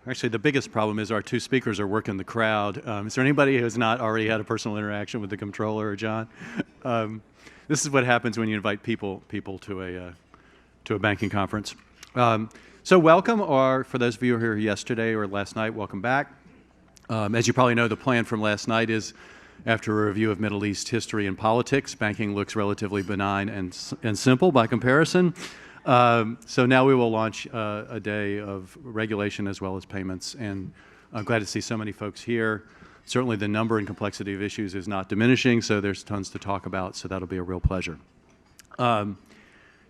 Actually, the biggest problem is our two speakers are working the crowd. Is there anybody who has not already had a personal interaction with the Comptroller or John? This is what happens when you invite people to a banking conference. So welcome, or for those of you who were here yesterday or last night, welcome back. As you probably know, the plan from last night is, after a review of Middle East history and politics, banking looks relatively benign and simple by comparison. So now we will launch a day of regulation as well as payments, and I'm glad to see so many folks here. Certainly the number and complexity of issues is not diminishing, so there's tons to talk about, so that'll be a real pleasure.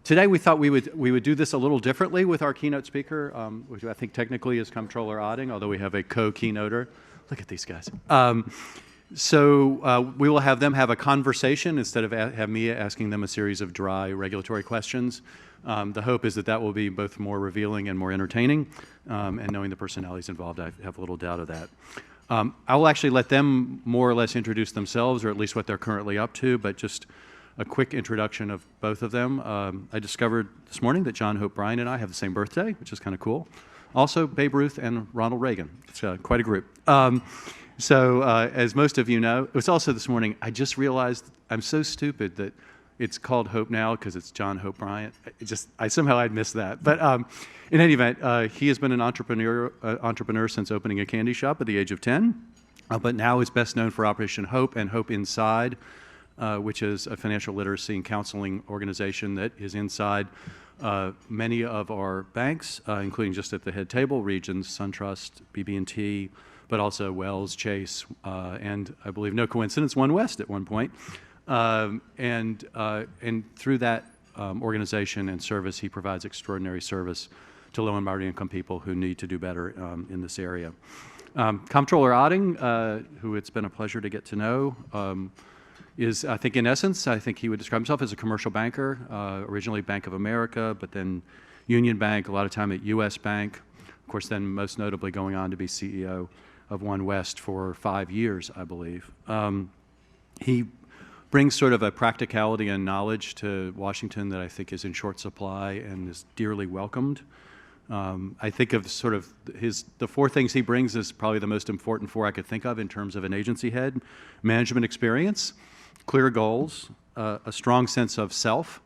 Today we thought we would do this a little differently with our keynote speaker, which I think technically is Comptroller Otting, although we have a co-keynoter. Look at these guys. So we will have them have a conversation instead of have me asking them a series of dry regulatory questions. The hope is that will be both more revealing and more entertaining, and knowing the personalities involved, I have little doubt of that. I will actually let them more or less introduce themselves, or at least what they're currently up to, but just a quick introduction of both of them. I discovered this morning that John Hope Bryant and I have the same birthday, which is kind of cool. Also, Babe Ruth and Ronald Reagan. It's quite a group. As most of you know, it was also this morning, I just realized I'm so stupid that it's called Hope now because it's John Hope Bryant. Somehow I'd missed that. But in any event, he has been an entrepreneur since opening a candy shop at the age of 10, but now is best known for Operation Hope and Hope Inside, which is a financial literacy and counseling organization that is inside many of our banks, including just at the head table, Regions, SunTrust, BB&T, but also Wells, Chase, and I believe, no coincidence, One West at one point. And through that organization and service, he provides extraordinary service to low and moderate income people who need to do better in this area. Comptroller Otting, who it's been a pleasure to get to know, is, I think, in essence, I think he would describe himself as a commercial banker, originally Bank of America, but then Union Bank, a lot of time at U.S. Bank, of course, then most notably going on to be CEO of One West for 5 years, I believe. He brings sort of a practicality and knowledge to Washington that I think is in short supply and is dearly welcomed. I think of sort of the four things he brings is probably the most important four I could think of in terms of an agency head: management experience, clear goals, a strong sense of self,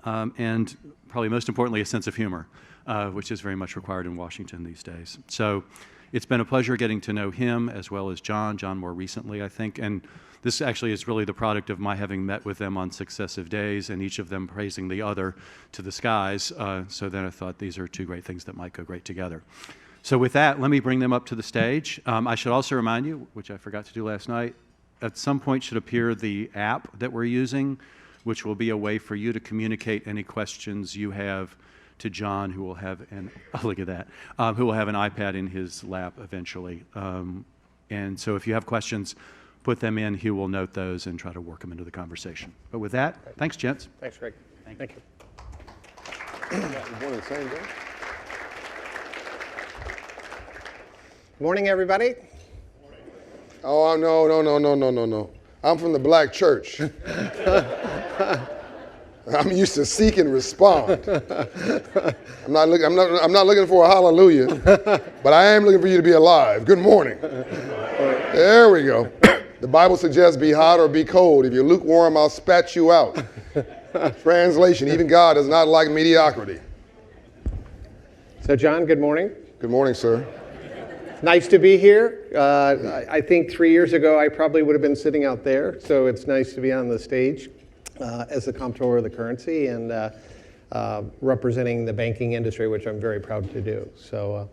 and probably most importantly, a sense of humor, which is very much required in Washington these days. So it's been a pleasure getting to know him as well as John more recently, I think. And this actually is really the product of my having met with them on successive days and each of them praising the other to the skies. So then I thought these are two great things that might go great together. So with that, let me bring them up to the stage. I should also remind you, which I forgot to do last night, at some point should appear the app that we're using, which will be a way for you to communicate any questions you have to John, who will have an, oh, look at that, who will have an iPad in his lap eventually. And so if you have questions, put them in. He will note those and try to work them into the conversation. But with that, thanks, gents. Thanks, Greg. Thank you. Morning, everybody. Oh, no. I'm from the black church. I'm used to seek and respond. I'm not looking for a hallelujah, but I am looking for you to be alive. Good morning. There we go. The Bible suggests be hot or be cold. If you're lukewarm, I'll spat you out. Translation, even God does not like mediocrity. So, John, good morning. Good morning, sir. Nice to be here. I think 3 years ago, I probably would have been sitting out there, so it's nice to be on the stage as the Comptroller of the Currency and representing the banking industry, which I'm very proud to do. So,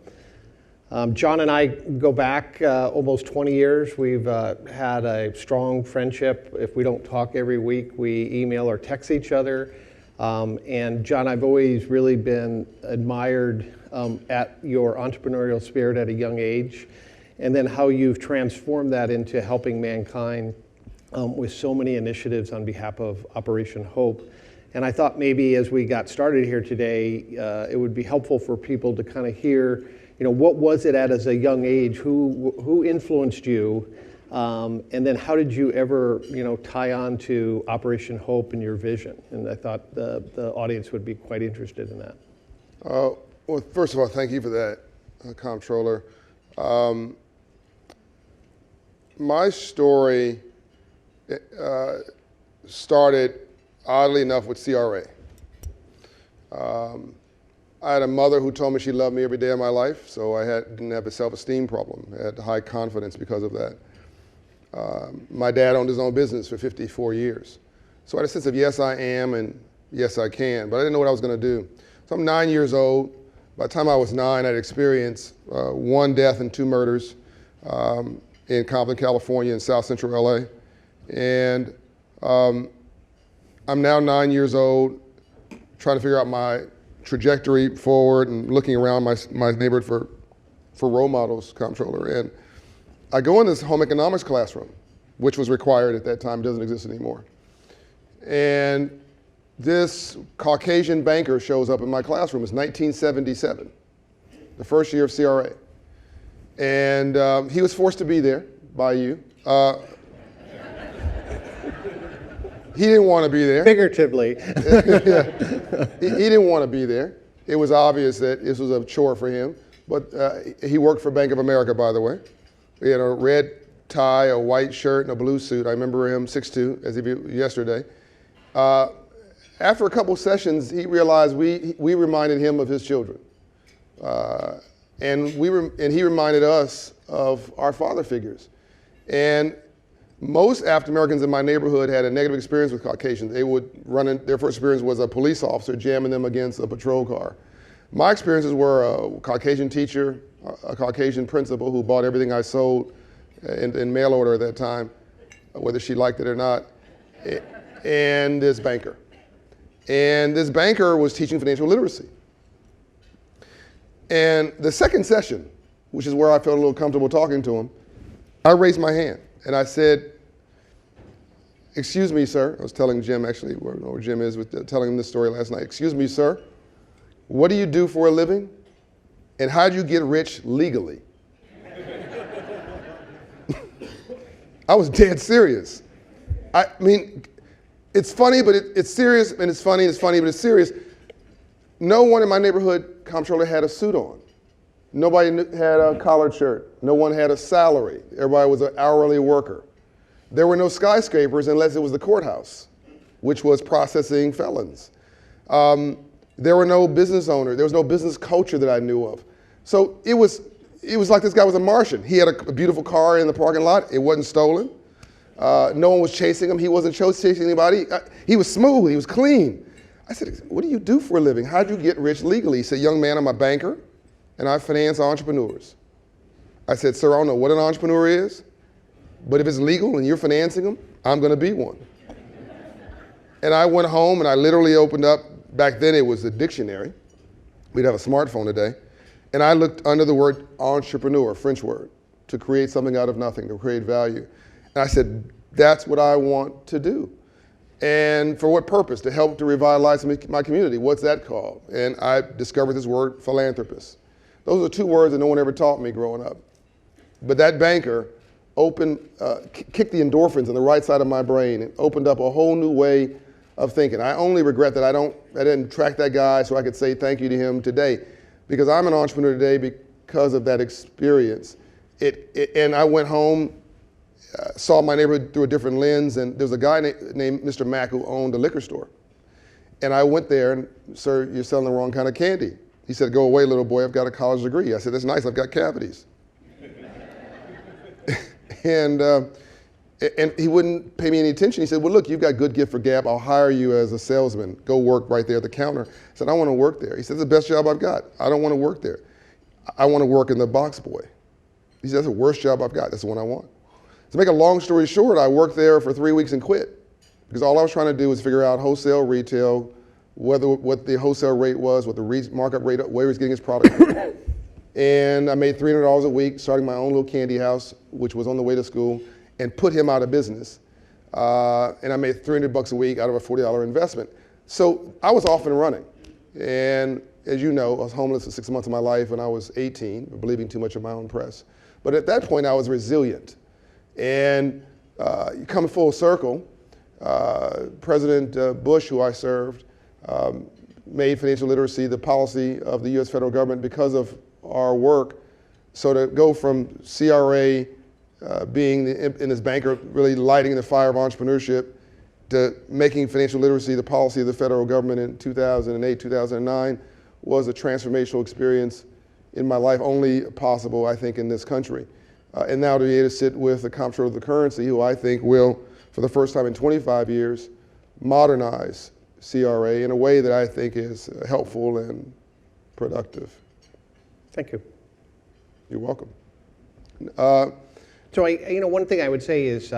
John and I go back almost 20 years. We've had a strong friendship. If we don't talk every week, we email or text each other. And John, I've always really been admired at your entrepreneurial spirit at a young age, and then how you've transformed that into helping mankind with so many initiatives on behalf of Operation Hope. And I thought maybe as we got started here today, it would be helpful for people to kind of hear, what was it at as a young age? Who influenced you? And then how did you ever, tie on to Operation Hope and your vision? And I thought the audience would be quite interested in that. Well, first of all, thank you for that. Comptroller. My story started, oddly enough, with CRA. I had a mother who told me she loved me every day of my life, so I didn't have a self-esteem problem. I had high confidence because of that. My dad owned his own business for 54 years. So I had a sense of yes, I am, and yes, I can, but I didn't know what I was going to do. So I'm 9 years old. By the time I was 9, I'd experienced 1 death and 2 murders in Compton, California, in South Central LA. And I'm now 9 years old, trying to figure out my trajectory forward and looking around my neighborhood for role models, Comptroller. And I go in this home economics classroom, which was required at that time, doesn't exist anymore. And this Caucasian banker shows up in my classroom. It's 1977, the first year of CRA. And he was forced to be there by you. He didn't want to be there. Figuratively. Yeah. He didn't want to be there. It was obvious that this was a chore for him. But he worked for Bank of America, by the way. He had a red tie, a white shirt, and a blue suit. I remember him, 6'2", as if yesterday. After a couple sessions, he realized we reminded him of his children. And he reminded us of our father figures. And most African Americans in my neighborhood had a negative experience with Caucasians. They would their first experience was a police officer jamming them against a patrol car. My experiences were a Caucasian teacher, a Caucasian principal who bought everything I sold in mail order at that time, whether she liked it or not, and this banker. And this banker was teaching financial literacy. And the second session, which is where I felt a little comfortable talking to him, I raised my hand and I said, "Excuse me, sir." I was telling Jim, actually, where Jim is, telling him this story last night. "Excuse me, sir, what do you do for a living? And how do you get rich legally?" I was dead serious. I mean, it's funny, but it's serious, and it's funny, but it's serious. No one in my neighborhood, Comptroller, had a suit on. Nobody had a collared shirt. No one had a salary. Everybody was an hourly worker. There were no skyscrapers unless it was the courthouse, which was processing felons. There were no business owners. There was no business culture that I knew of. So it was like this guy was a Martian. He had a beautiful car in the parking lot. It wasn't stolen. No one was chasing him. He wasn't chasing anybody. He was smooth. He was clean. I said, "What do you do for a living? How'd you get rich legally?" He said, "Young man, I'm a banker, and I finance entrepreneurs." I said, "Sir, I don't know what an entrepreneur is, but if it's legal and you're financing them, I'm going to be one." And I went home and I literally opened up, back then it was a dictionary. We'd have a smartphone today. And I looked under the word entrepreneur, French word, to create something out of nothing, to create value. And I said, that's what I want to do. And for what purpose? To help to revitalize my community. What's that called? And I discovered this word, philanthropist. Those are 2 words that no one ever taught me growing up. But that banker kicked the endorphins on the right side of my brain and opened up a whole new way of thinking. I only regret that I didn't track that guy so I could say thank you to him today, because I'm an entrepreneur today because of that experience. And I went home, saw my neighborhood through a different lens, and there was a guy named Mr. Mack who owned a liquor store. And I went there and, "Sir, you're selling the wrong kind of candy." He said, "Go away, little boy, I've got a college degree." I said, "That's nice, I've got cavities." And he wouldn't pay me any attention. He said, "Well, look, you've got good gift for gab. I'll hire you as a salesman. Go work right there at the counter." I said, "I want to work there." He said, "It's the best job I've got. I don't want to work there. I want to work in the box boy." He said, "That's the worst job I've got. That's the one I want." To make a long story short, I worked there for 3 weeks and quit, because all I was trying to do was figure out wholesale, retail, what the wholesale rate was, what the markup rate, where he was getting his product. And I made $300 a week, starting my own little candy house, which was on the way to school, and put him out of business. And I made $300 a week out of a $40 investment. So I was off and running. And as you know, I was homeless for 6 months of my life when I was 18, believing too much of my own press. But at that point, I was resilient. And you come full circle, President Bush, who I served, made financial literacy the policy of the U.S. federal government because of our work. So to go from CRA being in this banker really lighting the fire of entrepreneurship to making financial literacy the policy of the federal government in 2008, 2009 was a transformational experience in my life, only possible, I think, in this country. And now to be able to sit with the Comptroller of the Currency, who I think will, for the first time in 25 years, modernize CRA in a way that I think is helpful and productive. Thank you. You're welcome. So one thing I would say is,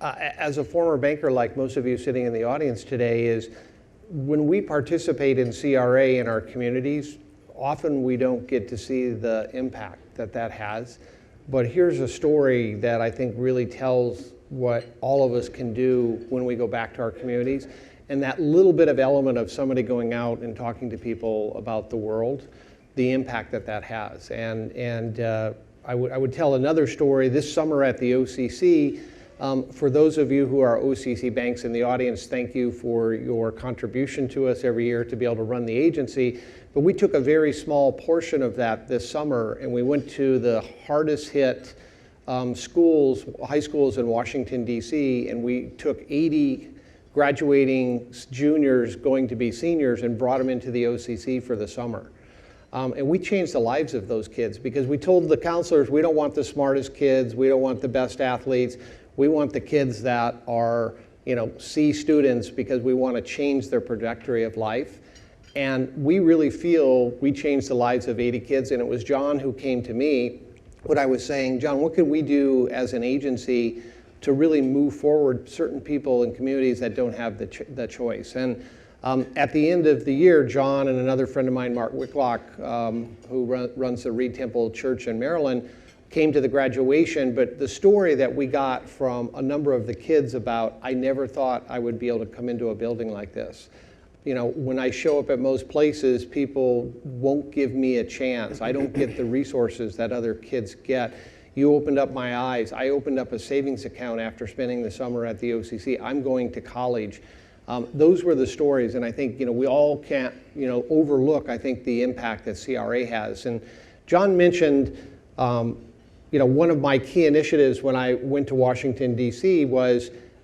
as a former banker, like most of you sitting in the audience today, is when we participate in CRA in our communities, often we don't get to see the impact that that has. But here's a story that I think really tells what all of us can do when we go back to our communities. And that little bit of element of somebody going out and talking to people about the world, the impact that that has. And I would tell another story. This summer at the OCC, for those of you who are OCC banks in the audience, thank you for your contribution to us every year to be able to run the agency. But we took a very small portion of that this summer, and we went to the hardest hit schools, high schools in Washington, D.C., and we took 80 graduating juniors going to be seniors and brought them into the OCC for the summer. And we changed the lives of those kids because we told the counselors, we don't want the smartest kids, we don't want the best athletes, we want the kids that are, C students because we want to change their trajectory of life. And we really feel we changed the lives of 80 kids, and it was John who came to me when I was saying, John, what could we do as an agency to really move forward certain people in communities that don't have the choice? And at the end of the year, John and another friend of mine, Mark Wicklock, who runs the Reed Temple Church in Maryland, came to the graduation. But the story that we got from a number of the kids about, I never thought I would be able to come into a building like this. When I show up at most places, people won't give me a chance. I don't get the resources that other kids get. You opened up my eyes. I opened up a savings account after spending the summer at the OCC. I'm going to college. Those were the stories, and I think we all can't overlook, I think, the impact that CRA has. And John mentioned one of my key initiatives when I went to Washington, D.C.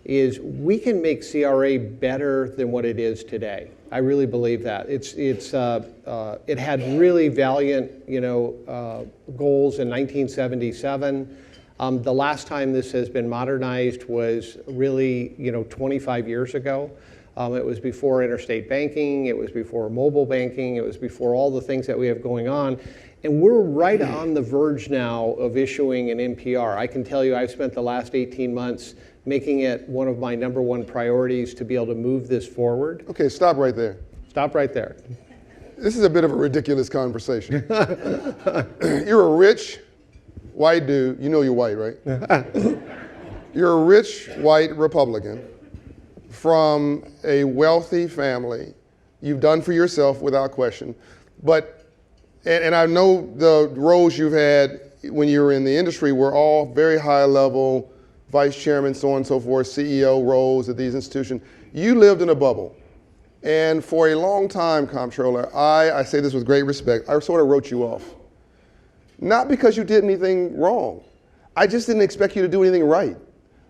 is we can make CRA better than what it is today. I really believe that. It had really valiant goals in 1977. The last time this has been modernized was really 25 years ago. It was before interstate banking, it was before mobile banking, it was before all the things that we have going on. And we're right on the verge now of issuing an NPR. I can tell you I've spent the last 18 months making it one of my #1 priorities to be able to move this forward. Okay, stop right there. Stop right there. This is a bit of a ridiculous conversation. You're a rich white dude. You know you're white, right? You're a rich white Republican from a wealthy family. You've done for yourself without question. And I know the roles you've had when you were in the industry were all very high level, vice chairman, so on and so forth, CEO roles at these institutions. You lived in a bubble. And for a long time, Comptroller, I say this with great respect, I sort of wrote you off. Not because you did anything wrong. I just didn't expect you to do anything right.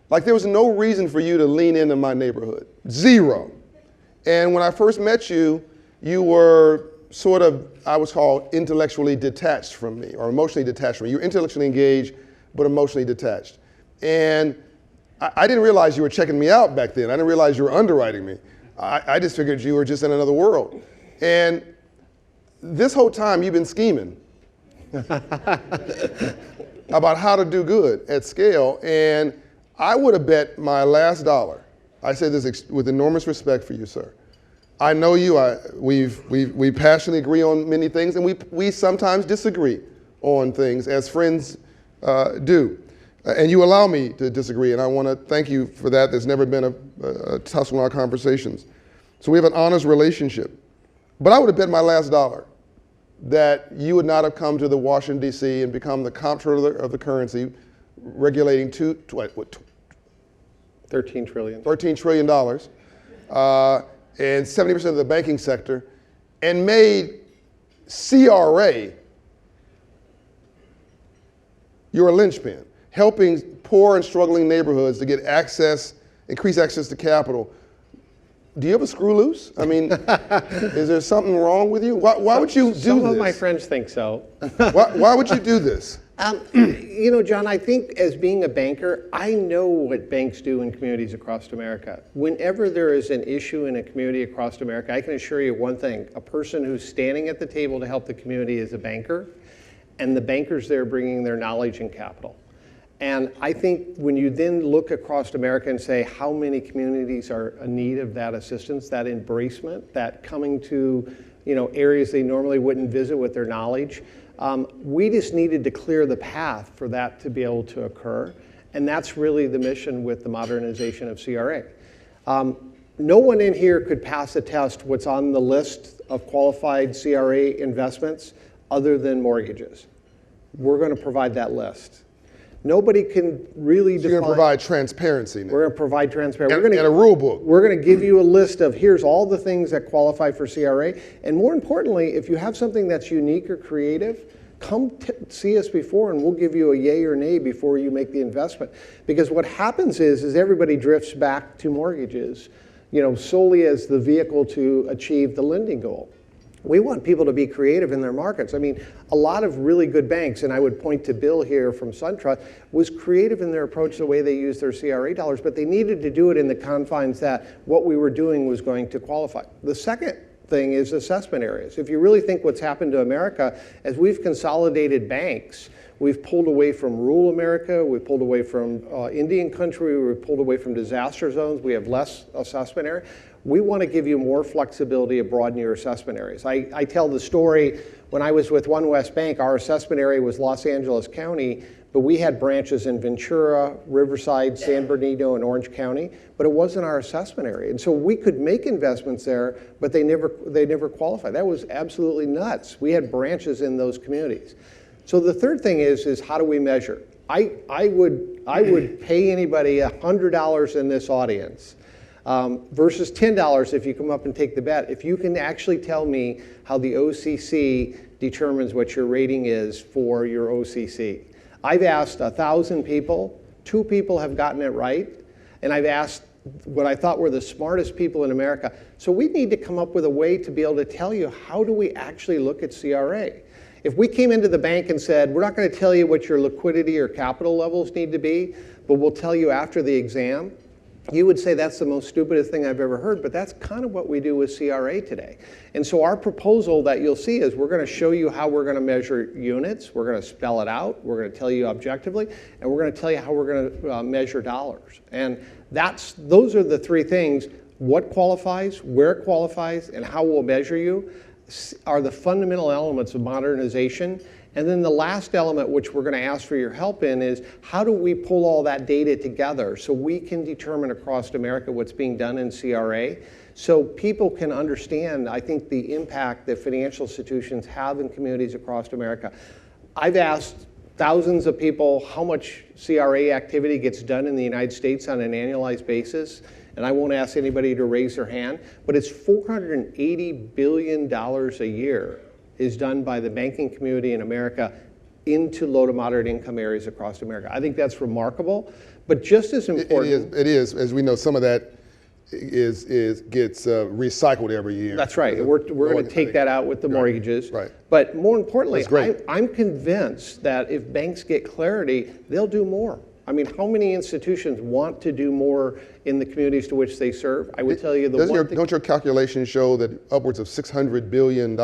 Like there was no reason for you to lean into my neighborhood. Zero. And when I first met you, you were sort of, I was called intellectually detached from me, or emotionally detached from me. You were intellectually engaged, but emotionally detached. And I didn't realize you were checking me out back then. I didn't realize you were underwriting me. I just figured you were just in another world. And this whole time you've been scheming about how to do good at scale. And I would have bet my last dollar, I say this with enormous respect for you, sir. I know you, we passionately agree on many things, and we sometimes disagree on things as friends do. And you allow me to disagree, and I want to thank you for that. There's never been a tussle in our conversations. So we have an honest relationship. But I would have bet my last dollar that you would not have come to the Washington, D.C. and become the Comptroller of the Currency, regulating $13 trillion. $13 trillion, and 70% of the banking sector, and made CRA You're a linchpin, helping poor and struggling neighborhoods to get access, increase access to capital. Do you have a screw loose? I mean, is there something wrong with you? Why would you do this? Some of my friends think so. Why would you do this? You know, John, I think as being a banker, I know what banks do in communities across America. Whenever there is an issue in a community across America, I can assure you one thing: a person who's standing at the table to help the community is a banker, and the bankers there bringing their knowledge and capital. And I think when you then look across America and say how many communities are in need of that assistance, that embracement, that coming to, you know, areas they normally wouldn't visit with their knowledge, we just needed to clear the path for that to be able to occur. And that's really the mission with the modernization of CRA. No one in here could pass a test what's on the list of qualified CRA investments other than mortgages. We're going to provide that list. Nobody can really define. You're going to provide transparency now. We're going to provide transparency. And a rule book. We're going to give you a list of here's all the things that qualify for CRA. And more importantly, if you have something that's unique or creative, come see us before and we'll give you a yay or nay before you make the investment. Because what happens is everybody drifts back to mortgages, you know, solely as the vehicle to achieve the lending goal. We want people to be creative in their markets. I mean, a lot of really good banks, and I would point to Bill here from SunTrust, was creative in their approach, the way they used their CRA dollars, but they needed to do it in the confines that what we were doing was going to qualify. The second thing is assessment areas. If you really think what's happened to America, as we've consolidated banks, we've pulled away from rural America, we've pulled away from Indian country, we've pulled away from disaster zones, we have less assessment area. We want to give you more flexibility to broaden your assessment areas. I tell the story, when I was with One West Bank, our assessment area was Los Angeles County, but we had branches in Ventura, Riverside, San Bernardino, and Orange County, but it wasn't our assessment area. And so we could make investments there, but they never qualified. That was absolutely nuts. We had branches in those communities. So the third thing is how do we measure? I would pay anybody $100 in this audience versus $10 if you come up and take the bet. If you can actually tell me how the OCC determines what your rating is for your OCC. I've asked 1,000 people, 2 people have gotten it right, and I've asked what I thought were the smartest people in America. So we need to come up with a way to be able to tell you how do we actually look at CRA. If we came into the bank and said, we're not going to tell you what your liquidity or capital levels need to be, but we'll tell you after the exam, you would say that's the most stupidest thing I've ever heard, but that's kind of what we do with CRA today. And so our proposal that you'll see is we're going to show you how we're going to measure units, we're going to spell it out, we're going to tell you objectively, and we're going to tell you how we're going to measure dollars. And those are the 3 things: what qualifies, where it qualifies, and how we'll measure you are the fundamental elements of modernization. And then the last element, which we're going to ask for your help in, is how do we pull all that data together so we can determine across America what's being done in CRA, so people can understand, I think, the impact that financial institutions have in communities across America. I've asked thousands of people how much CRA activity gets done in the United States on an annualized basis, and I won't ask anybody to raise their hand, but it's $480 billion a year is done by the banking community in America into low to moderate income areas across America. I think that's remarkable, but just as important. It is. As we know, some of that gets recycled every year. That's right. We're going to take that out with the mortgages. Right. But more importantly, That's great. I'm convinced that if banks get clarity, they'll do more. I mean, how many institutions want to do more in the communities to which they serve? I would tell you don't your calculations show that upwards of $600 billion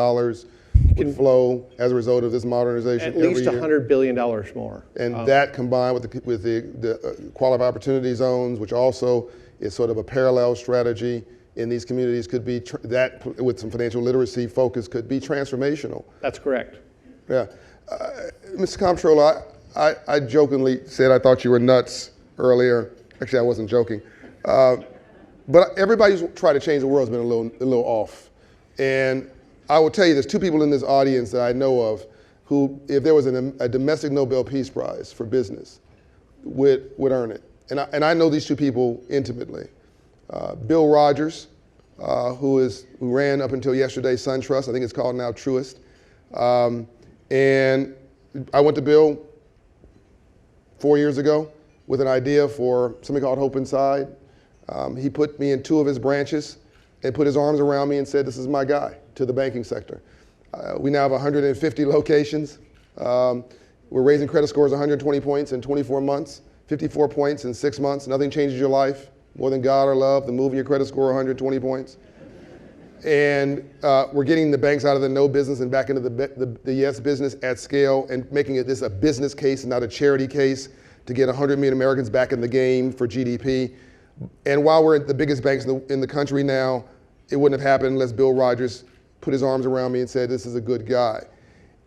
would flow as a result of this modernization every year? At least $100 billion more. And that combined with the qualified opportunity zones, which also is sort of a parallel strategy in these communities, could be that with some financial literacy focus could be transformational. That's correct. Yeah. Mr. Comptroller, I jokingly said I thought you were nuts earlier. Actually, I wasn't joking. But everybody who's tried to change the world has been a little off. And I will tell you, there's 2 people in this audience that I know of who, if there was a domestic Nobel Peace Prize for business, would earn it. And I know these 2 people intimately. Bill Rogers, who ran up until yesterday SunTrust, I think it's called now Truist. And I went to Bill 4 years ago with an idea for something called Hope Inside. He put me in 2 of his branches and put his arms around me and said, this is my guy to the banking sector. We now have 150 locations. We're raising credit scores 120 points in 24 months, 54 points in 6 months. Nothing changes your life more than God or love than moving your credit score 120 points. And we're getting the banks out of the no business and back into the yes business at scale and making this a business case and not a charity case to get 100 million Americans back in the game for GDP. And while we're at the biggest banks in the country now, it wouldn't have happened unless Bill Rogers put his arms around me and said, this is a good guy.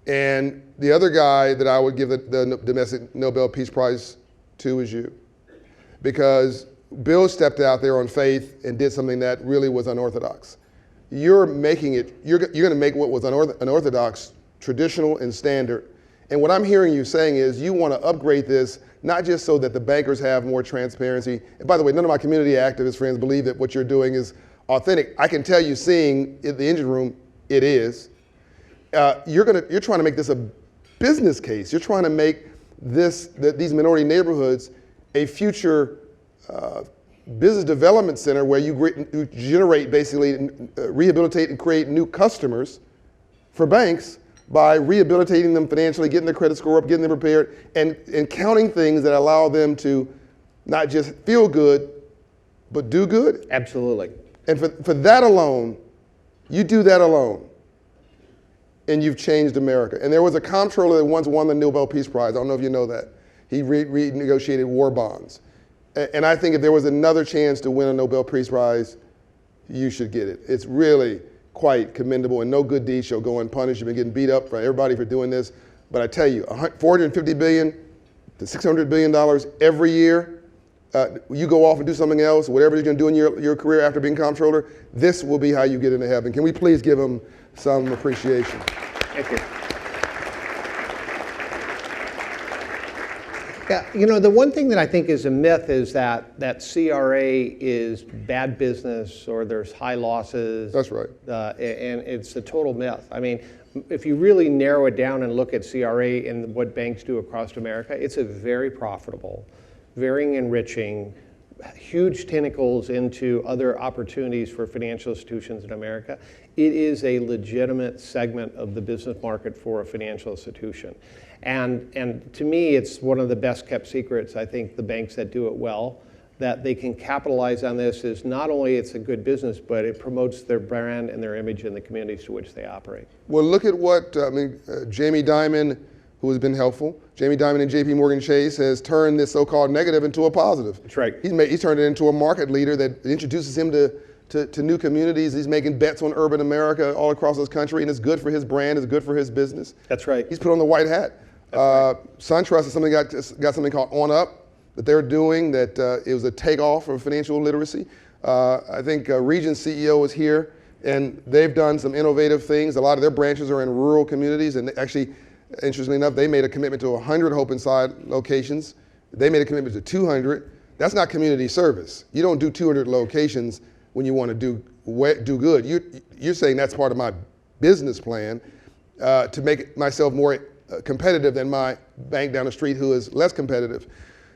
And the other guy that I would give the domestic Nobel Peace Prize to is you. Because Bill stepped out there on faith and did something that really was unorthodox. You're making it, you're going to make what was unorthodox traditional and standard. And what I'm hearing you saying is you want to upgrade this, not just so that the bankers have more transparency. And by the way, none of my community activist friends believe that what you're doing is authentic. I can tell you, seeing in the engine room, it is. You're trying to make this a business case. You're trying to make these minority neighborhoods a future business development center where you generate, basically, rehabilitate and create new customers for banks by rehabilitating them financially, getting their credit score up, getting them prepared, and counting things that allow them to not just feel good, but do good. Absolutely. And for that alone, you do that alone, and you've changed America. And there was a comptroller that once won the Nobel Peace Prize. I don't know if you know that. He renegotiated war bonds. And I think if there was another chance to win a Nobel Peace Prize, you should get it. It's really quite commendable, and no good deed shall go unpunished. You've been getting beat up by everybody for doing this. But I tell you, $450 billion to $600 billion every year, you go off and do something else, whatever you're going to do in your career after being comptroller, this will be how you get into heaven. Can we please give him some appreciation? Thank you. Yeah, you know, the one thing that I think is a myth is that CRA is bad business or there's high losses. That's right. And it's a total myth. I mean, if you really narrow it down and look at CRA and what banks do across America, it's a very profitable, very enriching, huge tentacles into other opportunities for financial institutions in America. It is a legitimate segment of the business market for a financial institution. And to me, it's one of the best kept secrets. I think the banks that do it well, that they can capitalize on this is not only it's a good business, but it promotes their brand and their image in the communities to which they operate. Well, look at what, Jamie Dimon, who has been helpful, Jamie Dimon and JP Morgan Chase has turned this so-called negative into a positive. That's right. He's turned it into a market leader that introduces him to new communities. He's making bets on urban America all across this country, and it's good for his brand, it's good for his business. That's right. He's put on the white hat. Right. SunTrust has got something called On Up that they're doing that it was a takeoff of financial literacy. I think Regions CEO was here, and they've done some innovative things. A lot of their branches are in rural communities, and actually, interestingly enough, they made a commitment to 100 Hope Inside locations. They made a commitment to 200. That's not community service. You don't do 200 locations when you want to do good. You're saying that's part of my business plan to make myself more competitive than my bank down the street who is less competitive.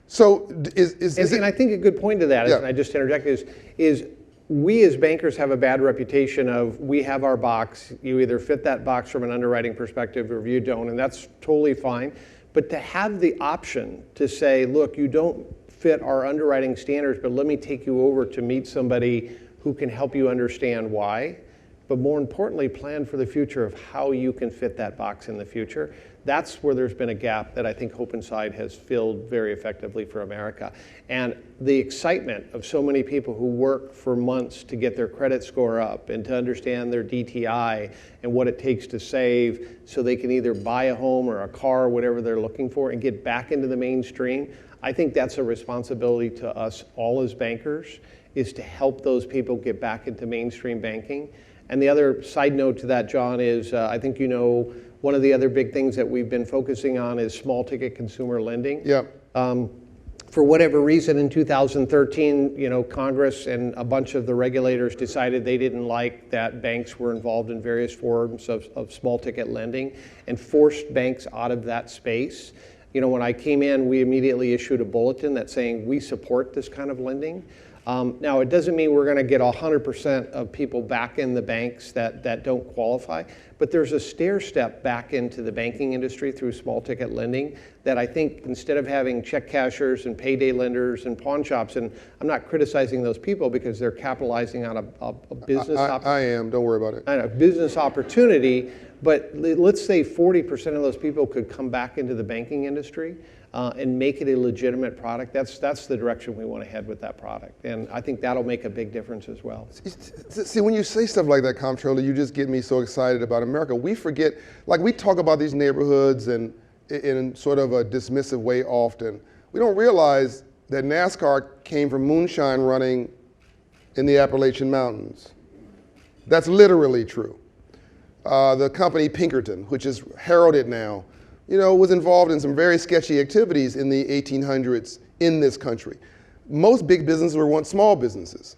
So and I think a good point to that, and I just interject, is we as bankers have a bad reputation of we have our box, you either fit that box from an underwriting perspective or you don't, and that's totally fine. But to have the option to say, look, you don't fit our underwriting standards, but let me take you over to meet somebody who can help you understand why, but more importantly, plan for the future of how you can fit that box in the future. That's where there's been a gap that I think Hope Inside has filled very effectively for America. And the excitement of so many people who work for months to get their credit score up and to understand their DTI and what it takes to save so they can either buy a home or a car or whatever they're looking for and get back into the mainstream, I think that's a responsibility to us all as bankers, is to help those people get back into mainstream banking. And the other side note to that, John, is I think you know one of the other big things that we've been focusing on is small ticket consumer lending. Yeah. For whatever reason, in 2013, Congress and a bunch of the regulators decided they didn't like that banks were involved in various forms of small ticket lending and forced banks out of that space. When I came in, we immediately issued a bulletin that's saying we support this kind of lending. Now, it doesn't mean we're going to get 100% of people back in the banks that don't qualify, but there's a stair step back into the banking industry through small ticket lending that I think instead of having check cashers and payday lenders and pawn shops, and I'm not criticizing those people because they're capitalizing on a business I am, don't worry about it. a business opportunity, but let's say 40% of those people could come back into the banking industry and make it a legitimate product. That's the direction we want to head with that product. And I think that'll make a big difference as well. See, when you say stuff like that, Comptroller, you just get me so excited about America. We forget, like we talk about these neighborhoods and in sort of a dismissive way often. We don't realize that NASCAR came from moonshine running in the Appalachian Mountains. That's literally true. The company Pinkerton, which is heralded now, was involved in some very sketchy activities in the 1800s in this country. Most big businesses were once small businesses.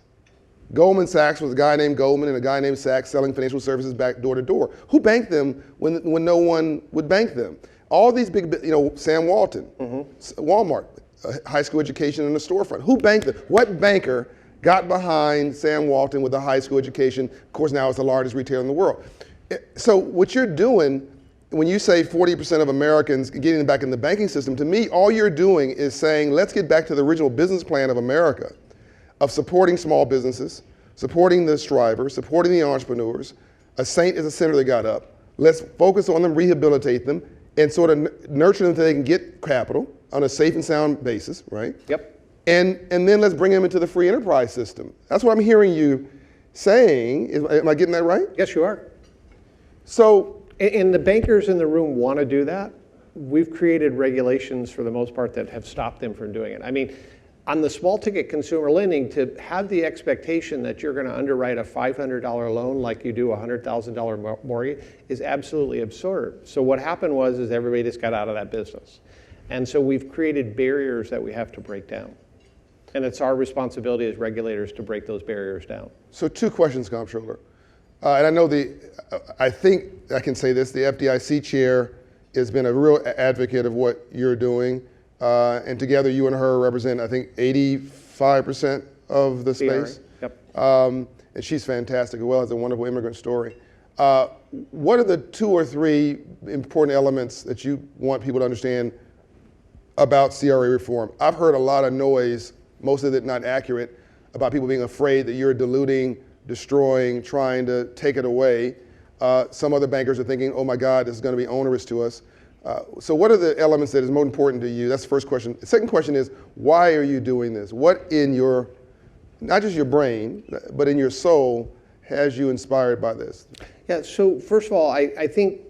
Goldman Sachs was a guy named Goldman and a guy named Sachs selling financial services back door to door. Who banked them when no one would bank them? All these big, Sam Walton, Walmart, high school education and a storefront. Who banked them? What banker got behind Sam Walton with a high school education? Of course, now it's the largest retailer in the world. So what you're doing, when you say 40% of Americans getting back in the banking system, to me, all you're doing is saying, let's get back to the original business plan of America, of supporting small businesses, supporting the strivers, supporting the entrepreneurs. A saint is a sinner that got up. Let's focus on them, rehabilitate them, and sort of nurture them so they can get capital on a safe and sound basis, right? Yep. And then let's bring them into the free enterprise system. That's what I'm hearing you saying. Am I getting that right? Yes, you are. So, And the bankers in the room want to do that. We've created regulations for the most part that have stopped them from doing it. I mean, on the small ticket consumer lending, to have the expectation that you're going to underwrite a $500 loan like you do a $100,000 mortgage is absolutely absurd. So what happened was everybody just got out of that business. And so we've created barriers that we have to break down. And it's our responsibility as regulators to break those barriers down. So 2 questions, Comptroller. And I know I think I can say this, the FDIC chair has been a real advocate of what you're doing. And together you and her represent, I think, 85% of the space. Yep. And she's fantastic as well, has a wonderful immigrant story. What are the 2 or 3 important elements that you want people to understand about CRA reform? I've heard a lot of noise, most of it not accurate, about people being afraid that you're diluting, destroying, trying to take it away. Some other bankers are thinking, oh my God, this is going to be onerous to us. So what are the elements that is most important to you? That's the first question. The second question is, why are you doing this? What in your, not just your brain, but in your soul, has you inspired by this? Yeah, so first of all, I think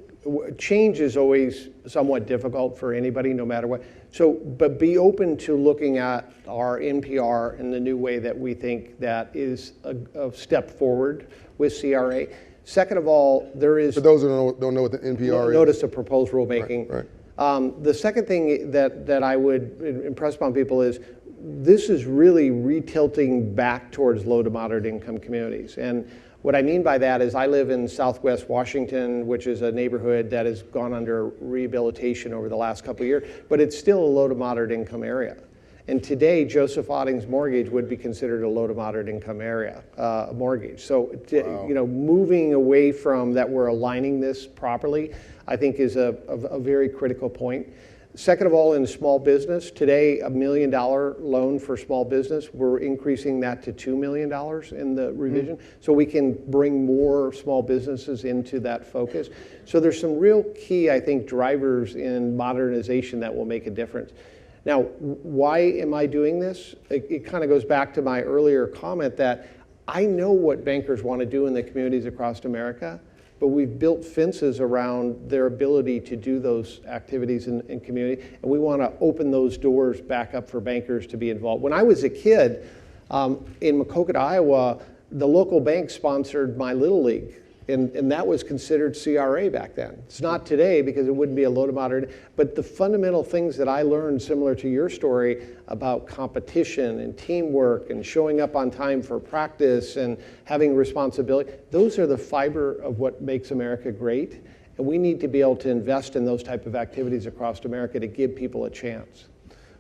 change is always somewhat difficult for anybody, no matter what. So, but be open to looking at our NPR in the new way that we think that is a step forward with CRA. Second of all, there is... For those who don't know what the NPR is. Notice of proposed rulemaking. Right. The second thing that I would impress upon people is this is really retilting back towards low to moderate income communities. And what I mean by that is I live in Southwest Washington, which is a neighborhood that has gone under rehabilitation over the last couple of years, but it's still a low to moderate income area. And today, Joseph Otting's mortgage would be considered a low to moderate income area mortgage. So, Wow. Moving away from that, we're aligning this properly, I think is a very critical point. Second of all, in small business, today $1 million loan for small business, we're increasing that to $2 million in the revision, so we can bring more small businesses into that focus. So there's some real key, I think, drivers in modernization that will make a difference. Now, why am I doing this? It kind of goes back to my earlier comment that I know what bankers want to do in the communities across America, but we've built fences around their ability to do those activities in community, and we want to open those doors back up for bankers to be involved. When I was a kid in Macokota, Iowa, the local bank sponsored my Little League, and that was considered CRA back then. It's not today because it wouldn't be a low to moderate, but the fundamental things that I learned, similar to your story, about competition and teamwork and showing up on time for practice and having responsibility, those are the fiber of what makes America great. And we need to be able to invest in those type of activities across America to give people a chance.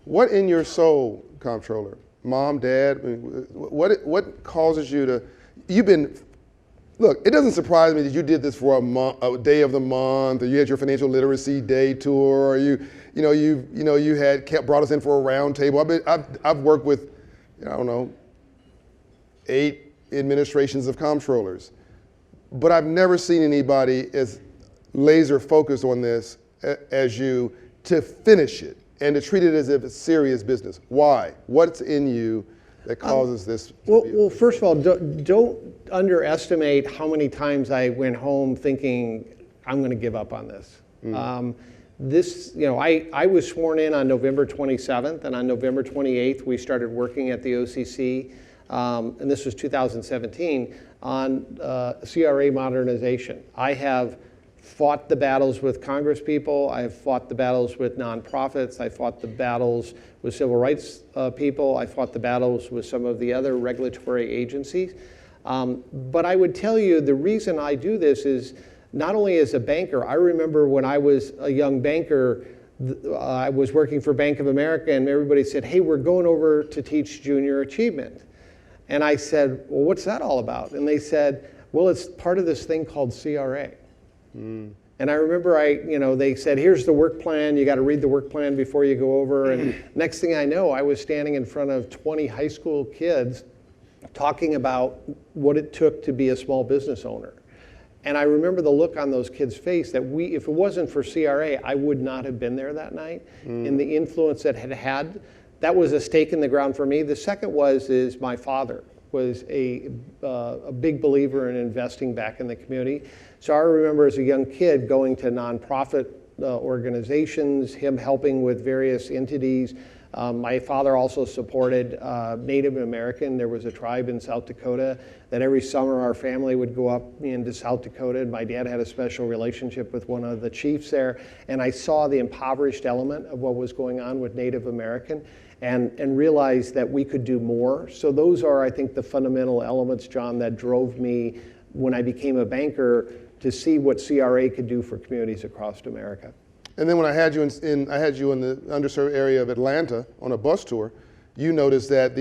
What in your soul, Comptroller, mom, dad, what causes you to, look, it doesn't surprise me that you did this for a day of the month, or you had your financial literacy day tour, or you brought us in for a round table. I've worked with, I don't know, 8 administrations of comptrollers, but I've never seen anybody as laser focused on this as you, to finish it and to treat it as if it's serious business. Why? What's in you that causes this? Well, first of all, don't underestimate how many times I went home thinking, I'm going to give up on this. I was sworn in on November 27th, and on November 28th, we started working at the OCC, and this was 2017, on CRA modernization. I have fought the battles with Congress people, I have fought the battles with nonprofits, I fought the battles with civil rights people, I fought the battles with some of the other regulatory agencies. But I would tell you the reason I do this is not only as a banker. I remember when I was a young banker, I was working for Bank of America, and everybody said, hey, we're going over to teach junior achievement. And I said, well, what's that all about? And they said, well, it's part of this thing called CRA. And I remember they said, here's the work plan. You got to read the work plan before you go over. And next thing I know, I was standing in front of 20 high school kids talking about what it took to be a small business owner. And I remember the look on those kids' face that if it wasn't for CRA, I would not have been there that night. And the influence that had, that was a stake in the ground for me. The second is my father was a big believer in investing back in the community. So I remember as a young kid going to nonprofit organizations, him helping with various entities. My father also supported Native American. There was a tribe in South Dakota that every summer our family would go up into South Dakota, and my dad had a special relationship with one of the chiefs there, and I saw the impoverished element of what was going on with Native American and realized that we could do more. So those are, I think, the fundamental elements, John, that drove me when I became a banker to see what CRA could do for communities across America. And then when I had you in the underserved area of Atlanta on a bus tour, you noticed that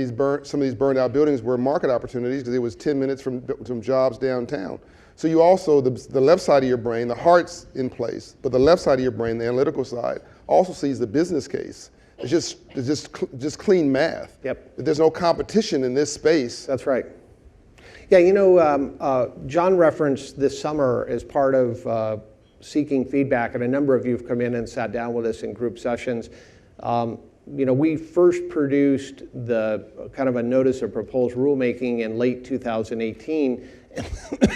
some of these burned out buildings were market opportunities because it was 10 minutes from jobs downtown. So you also, the left side of your brain, the heart's in place, but the left side of your brain, the analytical side, also sees the business case. It's just clean math. Yep. There's no competition in this space. That's right. Yeah, John referenced this summer as part of seeking feedback, and a number of you have come in and sat down with us in group sessions. We first produced the kind of a notice of proposed rulemaking in late 2018.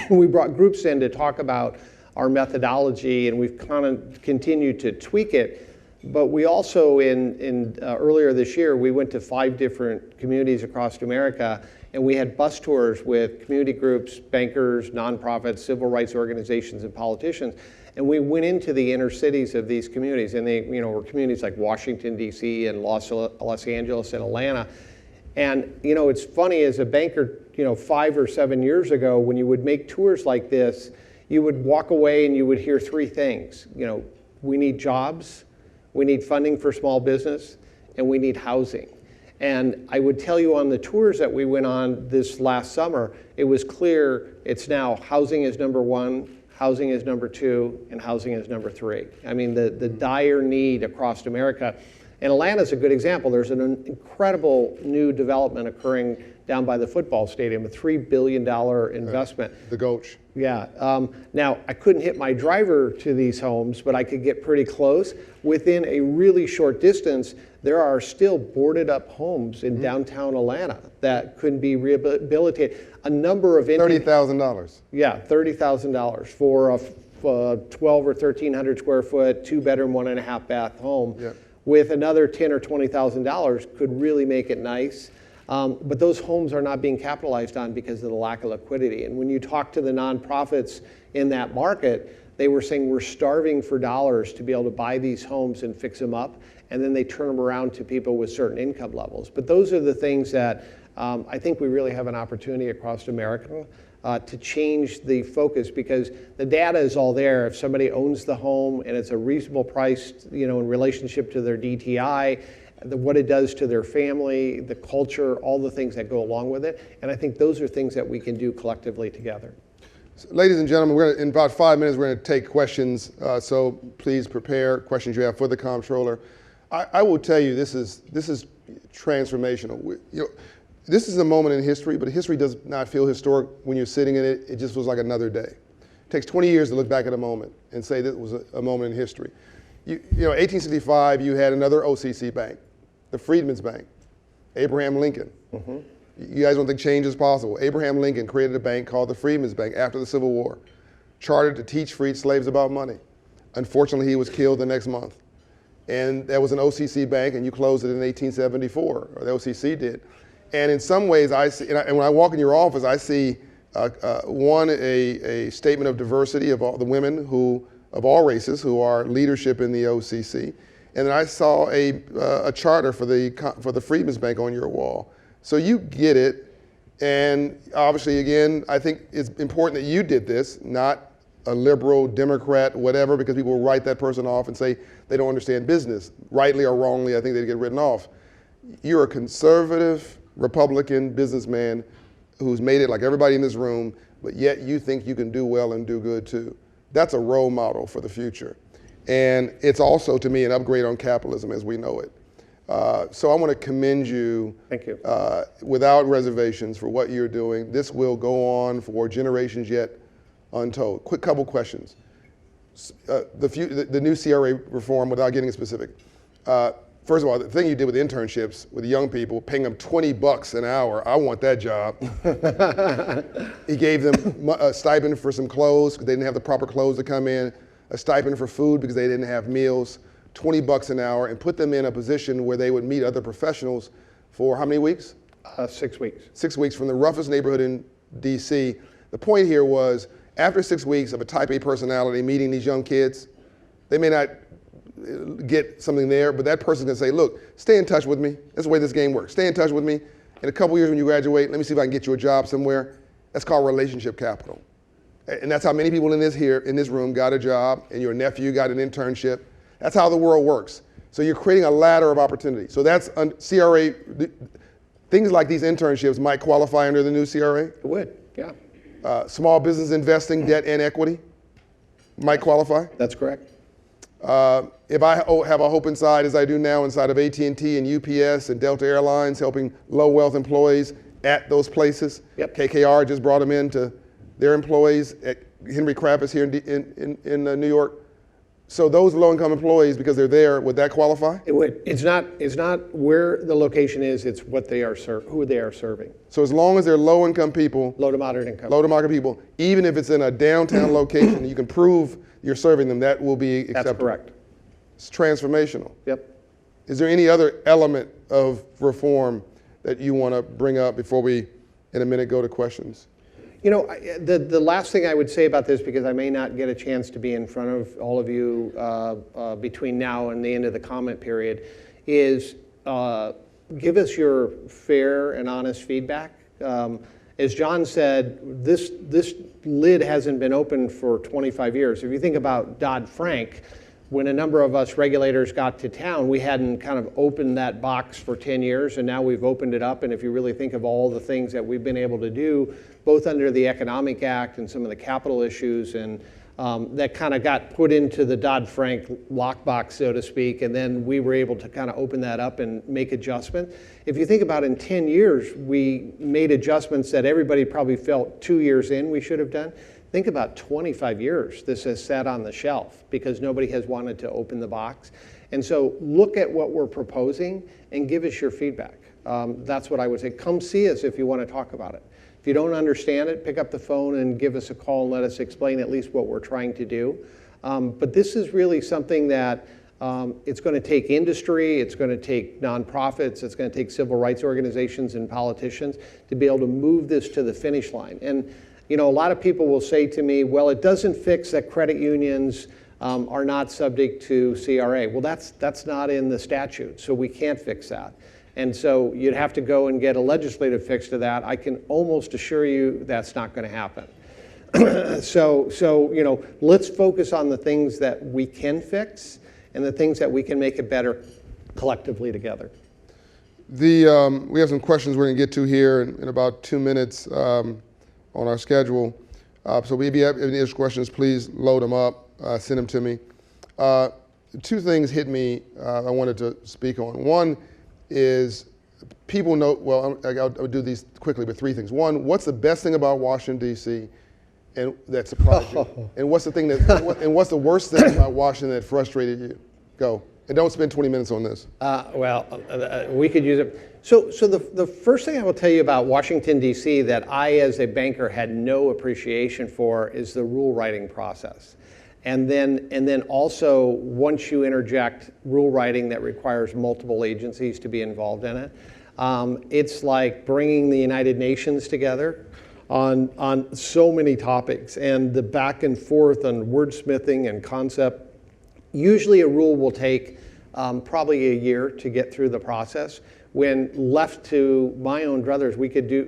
We brought groups in to talk about our methodology, and we've kind of continued to tweak it. But we also, earlier this year, we went to 5 different communities across America, and we had bus tours with community groups, bankers, nonprofits, civil rights organizations, and politicians. And we went into the inner cities of these communities, and they were communities like Washington, D.C., and Los Angeles and Atlanta. And it's funny, as a banker, 5 or 7 years ago, when you would make tours like this, you would walk away and you would hear 3 things. We need jobs, we need funding for small business, and we need housing. And I would tell you on the tours that we went on this last summer, it was clear it's now housing is number 1, housing is number 2, and housing is number 3. I mean, the dire need across America. And Atlanta's a good example. There's an incredible new development occurring down by the football stadium, a $3 billion investment. The Gulch. Yeah. Now, I couldn't hit my driver to these homes, but I could get pretty close. Within a really short distance, there are still boarded up homes in downtown Atlanta that couldn't be rehabilitated. A number of $30,000. Yeah, $30,000 for a 12 or 1,300 square foot, 2-bedroom, 1.5-bath home. Yep. With another $10,000 or $20,000 could really make it nice. But those homes are not being capitalized on because of the lack of liquidity. And when you talk to the nonprofits in that market, they were saying we're starving for dollars to be able to buy these homes and fix them up, and then they turn them around to people with certain income levels. But those are the things that I think we really have an opportunity across America to change the focus, because the data is all there. If somebody owns the home and it's a reasonable price, in relationship to their DTI, what it does to their family, the culture, all the things that go along with it. And I think those are things that we can do collectively together. So, ladies and gentlemen, in about 5 minutes, we're going to take questions. So please prepare questions you have for the comptroller. I will tell you, this is transformational. This is a moment in history, but history does not feel historic when you're sitting in it. It just feels like another day. It takes 20 years to look back at a moment and say this was a moment in history. 1865, you had another OCC bank, the Freedmen's Bank, Abraham Lincoln. Mm-hmm. You guys don't think change is possible. Abraham Lincoln created a bank called the Freedmen's Bank after the Civil War, chartered to teach freed slaves about money. Unfortunately, he was killed the next month. And that was an OCC bank, and you closed it in 1874, or the OCC did. And in some ways, I see, and when I walk in your office, I see a statement of diversity of all the women of all races who are leadership in the OCC, and then I saw a charter for the Freedmen's Bank on your wall. So you get it, and obviously, again, I think it's important that you did this, not a liberal, Democrat, whatever, because people will write that person off and say they don't understand business. Rightly or wrongly, I think they'd get written off. You're a conservative Republican businessman who's made it like everybody in this room, but yet you think you can do well and do good too. That's a role model for the future. And it's also, to me, an upgrade on capitalism as we know it. So I want to commend you, Thank you. Without reservations for what you're doing. This will go on for generations yet untold. Quick couple questions. The new CRA reform, without getting specific. First of all, the thing you did with internships with young people, paying them $20 an hour, I want that job. He gave them a stipend for some clothes because they didn't have the proper clothes to come in, a stipend for food because they didn't have meals, $20 an hour, and put them in a position where they would meet other professionals for how many weeks? 6 weeks. 6 weeks from the roughest neighborhood in DC. The point here was, after 6 weeks of a type A personality meeting these young kids, they may not get something there, but that person's gonna say, look, stay in touch with me. That's the way this game works. Stay in touch with me. In a couple years when you graduate, let me see if I can get you a job somewhere. That's called relationship capital. And that's how many people in this room got a job, and your nephew got an internship. That's how the world works. So you're creating a ladder of opportunity. So that's CRA, things like these internships might qualify under the new CRA. It would, yeah. Small business investing, debt and equity might qualify. That's correct. If I have a hope inside, as I do now inside of AT&T and UPS and Delta Airlines, helping low wealth employees at those places. Yep. KKR just brought them into their employees at Henry Kravis here in New York. So those low-income employees, because they're there, would that qualify? It would. It's not where the location is. It's what they are who they are serving. So as long as they're low-income people, Low to moderate income. low to moderate people, even if it's in a downtown location, you can prove you're serving them, that will be acceptable. That's correct. It's transformational. Yep. Is there any other element of reform that you want to bring up before we, in a minute, go to questions? The last thing I would say about this, because I may not get a chance to be in front of all of you between now and the end of the comment period, is give us your fair and honest feedback. As John said, this lid hasn't been open for 25 years. If you think about Dodd-Frank, when a number of us regulators got to town, we hadn't kind of opened that box for 10 years, and now we've opened it up. And if you really think of all the things that we've been able to do, both under the Economic Act and some of the capital issues, and that kind of got put into the Dodd-Frank lockbox, so to speak, and then we were able to kind of open that up and make adjustments. If you think about in 10 years, we made adjustments that everybody probably felt 2 years in we should have done. Think about 25 years this has sat on the shelf because nobody has wanted to open the box. And so look at what we're proposing and give us your feedback. That's what I would say. Come see us if you want to talk about it. If you don't understand it, pick up the phone and give us a call and let us explain at least what we're trying to do. But this is really something that it's going to take industry, it's going to take nonprofits, it's going to take civil rights organizations and politicians to be able to move this to the finish line. And a lot of people will say to me, well, it doesn't fix that credit unions are not subject to CRA. Well, that's not in the statute, so we can't fix that. And so you'd have to go and get a legislative fix to that. I can almost assure you that's not going to happen. So let's focus on the things that we can fix and the things that we can make it better collectively together. We have some questions we're going to get to here in about 2 minutes on our schedule. So if you have any questions, please load them up, send them to me. Two things hit me I wanted to speak on. One is people know, well, I'll do these quickly, but 3 things. One, what's the best thing about Washington, D.C. and that surprised you? And what's the worst thing about Washington that frustrated you? Go. And don't spend 20 minutes on this. We could use it. So the first thing I will tell you about Washington, D.C. that I, as a banker, had no appreciation for is the rule writing process. And then also, once you interject rule writing that requires multiple agencies to be involved in it, it's like bringing the United Nations together on so many topics, and the back and forth on wordsmithing and concept. Usually a rule will take probably a year to get through the process. When left to my own druthers, we could do,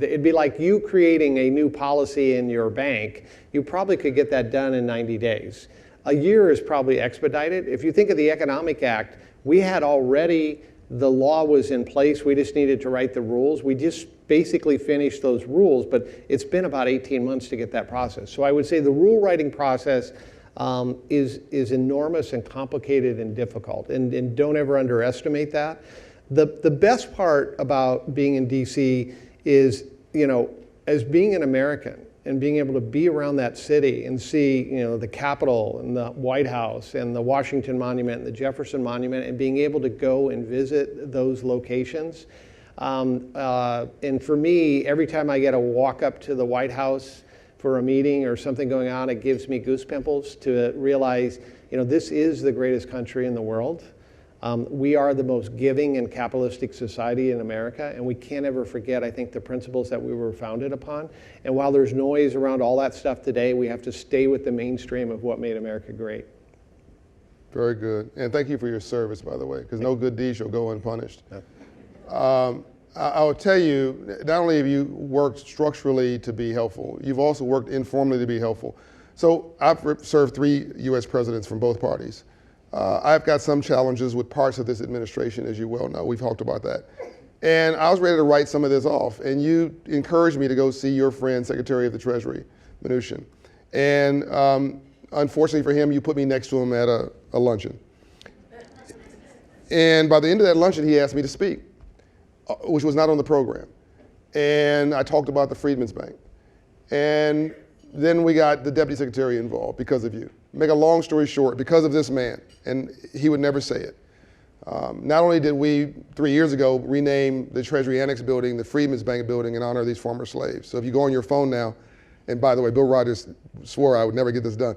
it'd be like you creating a new policy in your bank. You probably could get that done in 90 days. A year is probably expedited. If you think of the Economic Act, we had already, the law was in place. We just needed to write the rules. We just basically finished those rules, but it's been about 18 months to get that process. So I would say the rule writing process is enormous and complicated and difficult, and don't ever underestimate that. The best part about being in DC is, as being an American and being able to be around that city and see, the Capitol and the White House and the Washington Monument and the Jefferson Monument, and being able to go and visit those locations. And for me, every time I get a walk up to the White House for a meeting or something going on, it gives me goose pimples to realize, this is the greatest country in the world. We are the most giving and capitalistic society in America, and we can't ever forget, I think, the principles that we were founded upon. And while there's noise around all that stuff today, we have to stay with the mainstream of what made America great. Very good. And thank you for your service, by the way, because no good deed shall go unpunished. I will tell you, not only have you worked structurally to be helpful, you've also worked informally to be helpful. So I've served 3 U.S. presidents from both parties. I've got some challenges with parts of this administration, as you well know. We've talked about that. And I was ready to write some of this off. And you encouraged me to go see your friend, Secretary of the Treasury, Mnuchin. And unfortunately for him, you put me next to him at a luncheon. And by the end of that luncheon, he asked me to speak, which was not on the program. And I talked about the Freedmen's Bank. And then we got the Deputy Secretary involved because of you. Make a long story short, because of this man, and he would never say it. Not only did we, 3 years ago, rename the Treasury Annex building the Freedmen's Bank building in honor of these former slaves. So if you go on your phone now, and by the way, Bill Rogers swore I would never get this done.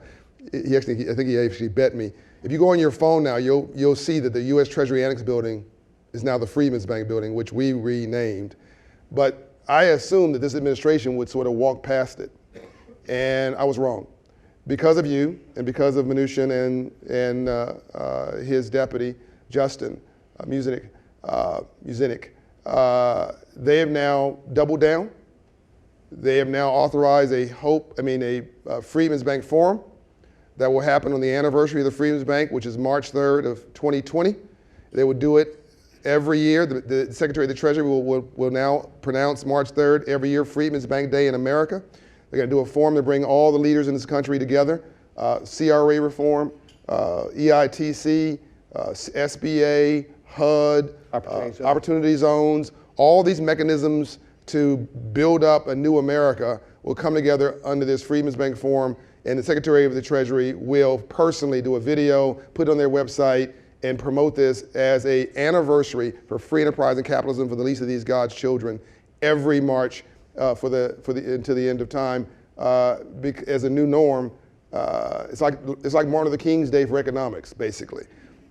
I think he actually bet me. If you go on your phone now, you'll see that the U.S. Treasury Annex building is now the Freedmen's Bank building, which we renamed. But I assumed that this administration would sort of walk past it. And I was wrong. Because of you, and because of Mnuchin and his deputy, Justin Muzinich, they have now doubled down. They have now authorized a Freedmen's Bank Forum that will happen on the anniversary of the Freedmen's Bank, which is March 3rd of 2020. They will do it every year. The Secretary of the Treasury will now pronounce March 3rd every year Freedmen's Bank Day in America. They're going to do a forum to bring all the leaders in this country together, CRA reform, EITC, SBA, HUD, opportunity zones, all these mechanisms to build up a new America will come together under this Freedmen's Bank Forum, and the Secretary of the Treasury will personally do a video, put it on their website, and promote this as an anniversary for free enterprise and capitalism for the least of these God's children every March until the end of time as a new norm. It's like Martin Luther King's Day for economics, basically.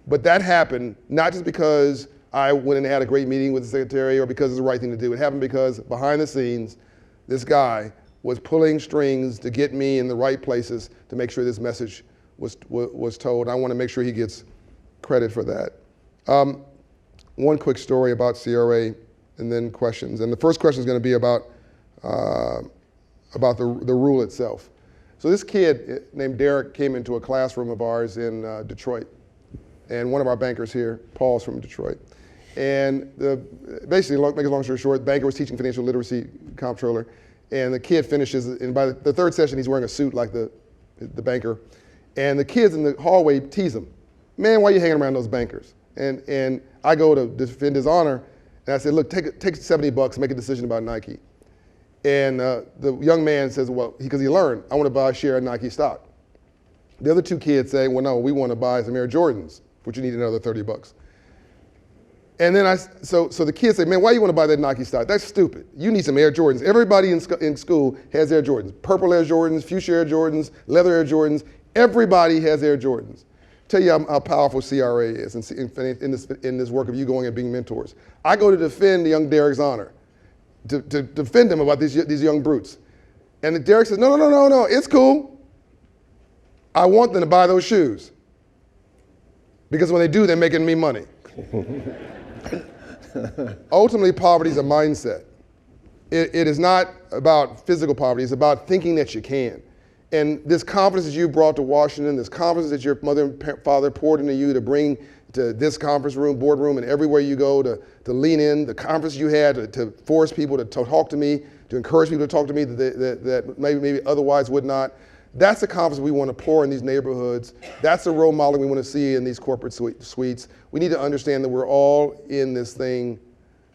But that happened not just because I went and had a great meeting with the secretary or because it's the right thing to do. It happened because behind the scenes, this guy was pulling strings to get me in the right places to make sure this message was told. I want to make sure he gets credit for that. one quick story about CRA and then questions. And the first question is going to be about the rule itself. So this kid named Derek came into a classroom of ours in Detroit. And one of our bankers here, Paul's from Detroit. And basically, make a long story short, the banker was teaching financial literacy, comptroller. And the kid finishes, and by the third session, he's wearing a suit like the banker. And the kids in the hallway tease him. Man, why are you hanging around those bankers? And I go to defend his honor, and I said, look, take $70, make a decision about Nike. And the young man says, well, because he learned, I want to buy a share of Nike stock. The other two kids say, well, no, we want to buy some Air Jordans, which you need another $30. And then so the kids say, man, why you want to buy that Nike stock? That's stupid. You need some Air Jordans. Everybody in school has Air Jordans. Purple Air Jordans, fuchsia Air Jordans, leather Air Jordans. Everybody has Air Jordans. Tell you how powerful CRA is in this work of you going and being mentors. I go to defend young Derek's honor, to defend him about these young brutes. And Derek says, no, it's cool. I want them to buy those shoes. Because when they do, they're making me money. Ultimately, poverty is a mindset. It is not about physical poverty. It's about thinking that you can. And this confidence that you brought to Washington, this confidence that your mother and father poured into you to bring to this conference room, boardroom, and everywhere you go to lean in, the confidence you had to force people to talk to me, to encourage people to talk to me that maybe otherwise would not. That's the confidence we want to pour in these neighborhoods. That's the role model we want to see in these corporate suites. We need to understand that we're all in this thing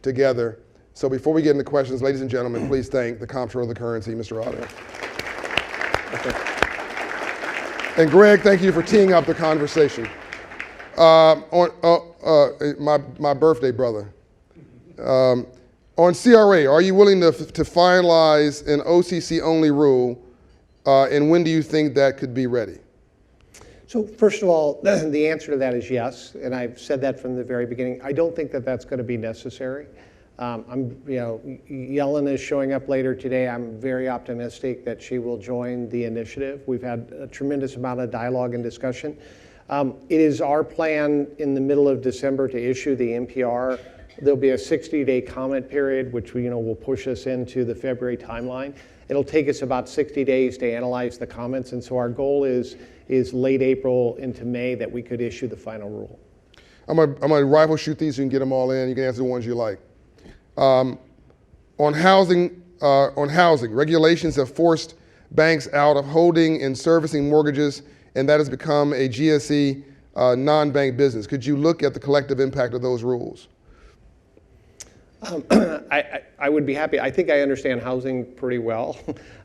together. So before we get into questions, ladies and gentlemen, please thank the Comptroller of the Currency, Mr. Otting. And Greg, thank you for teeing up the conversation. My birthday brother. On CRA, are you willing to finalize an OCC-only rule, and when do you think that could be ready? So first of all, the answer to that is yes, and I've said that from the very beginning. I don't think that that's going to be necessary. Yellen is showing up later today. I'm very optimistic that she will join the initiative. We've had a tremendous amount of dialogue and discussion. It is our plan in the middle of December to issue the NPR. There'll be a 60-day comment period, which will push us into the February timeline. It'll take us about 60 days to analyze the comments, and so our goal is late April into May that we could issue the final rule. I'm gonna rifle shoot these so you can get them all in. You can answer the ones you like. On housing, regulations have forced banks out of holding and servicing mortgages, and that has become a GSE non-bank business. Could you look at the collective impact of those rules? I would be happy. I think I understand housing pretty well,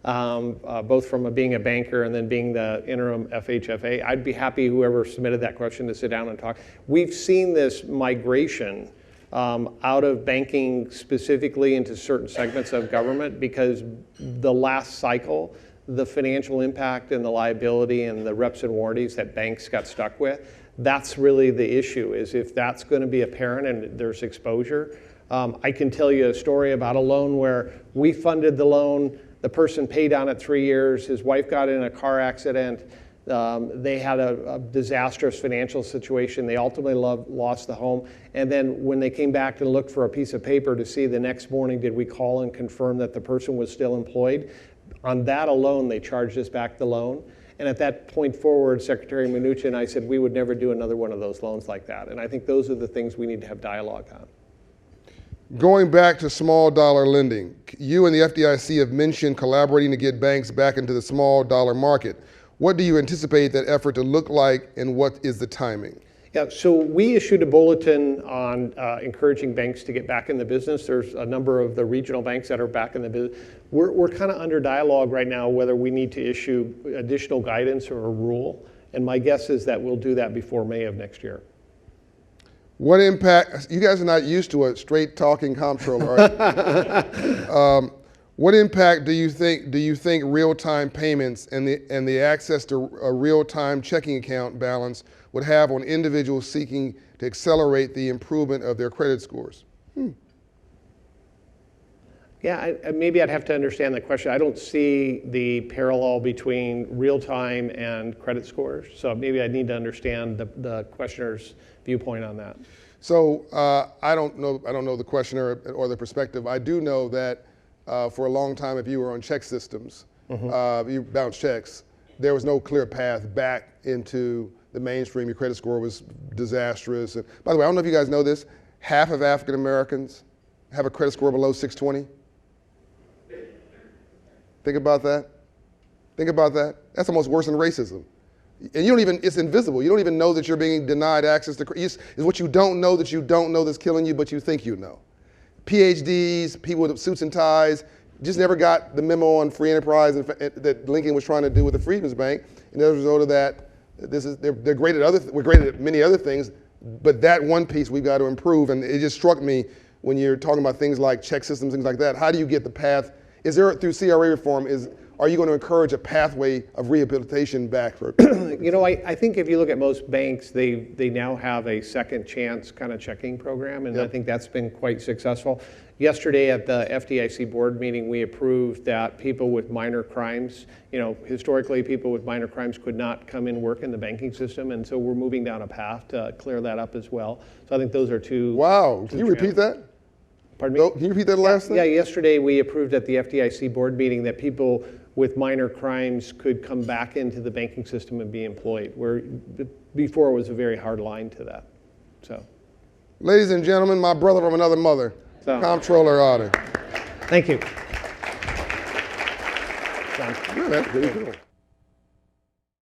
both from being a banker and then being the interim FHFA. I'd be happy whoever submitted that question to sit down and talk. We've seen this migration out of banking specifically into certain segments of government because the last cycle, the financial impact and the liability and the reps and warranties that banks got stuck with, that's really the issue, is if that's going to be apparent and there's exposure. I can tell you a story about a loan where we funded the loan, the person paid on it 3 years, his wife got in a car accident, they had a disastrous financial situation, they ultimately lost the home, and then when they came back to look for a piece of paper to see the next morning, did we call and confirm that the person was still employed? On that alone, they charged us back the loan. And at that point forward, Secretary Mnuchin and I said we would never do another one of those loans like that. And I think those are the things we need to have dialogue on. Going back to small dollar lending, you and the FDIC have mentioned collaborating to get banks back into the small dollar market. What do you anticipate that effort to look like, and what is the timing? Yeah, so we issued a bulletin on encouraging banks to get back in the business. There's a number of the regional banks that are back in the business. We're kind of under dialogue right now whether we need to issue additional guidance or a rule. And my guess is that we'll do that before May of next year. What impact, you guys are not used to a straight talking comptroller, are you? What impact do you think real-time payments and the access to a real-time checking account balance would have on individuals seeking to accelerate the improvement of their credit scores? Yeah, maybe I'd have to understand the question. I don't see the parallel between real-time and credit scores, so maybe I need to understand the questioner's viewpoint on that. So I don't know the questioner or the perspective. I do know that for a long time, if you were on check systems, you bounce checks, there was no clear path back into the mainstream. Your credit score was disastrous. And by the way, I don't know if you guys know this, half of African Americans have a credit score below 620. Think about that. Think about that. That's almost worse than racism. And you don't even, it's invisible. You don't even know that you're being denied access to, it's what you don't know that you don't know that's killing you, but you think you know. PhDs, people with suits and ties, just never got the memo on free enterprise that Lincoln was trying to do with the Freedmen's Bank. And as a result of that, they're great at we're great at many other things, but that one piece we've got to improve. And it just struck me when you're talking about things like check systems, things like that. How do you get the path? Is there, through CRA reform, are you going to encourage a pathway of rehabilitation back for? You know, I think if you look at most banks, they now have a second chance kind of checking program, and I think that's been quite successful. Yesterday at the FDIC board meeting, we approved that people with minor crimes, you know, historically people with minor crimes could not come and work in the banking system, and so we're moving down a path to clear that up as well. So I think those are two. Wow, can you repeat that? Pardon me? Can you repeat that last thing? Yeah, yesterday we approved at the FDIC board meeting that people with minor crimes could come back into the banking system and be employed, where before it was a very hard line to that. So, ladies and gentlemen, my brother from another mother, Comptroller Otting. Thank you. That's pretty cool.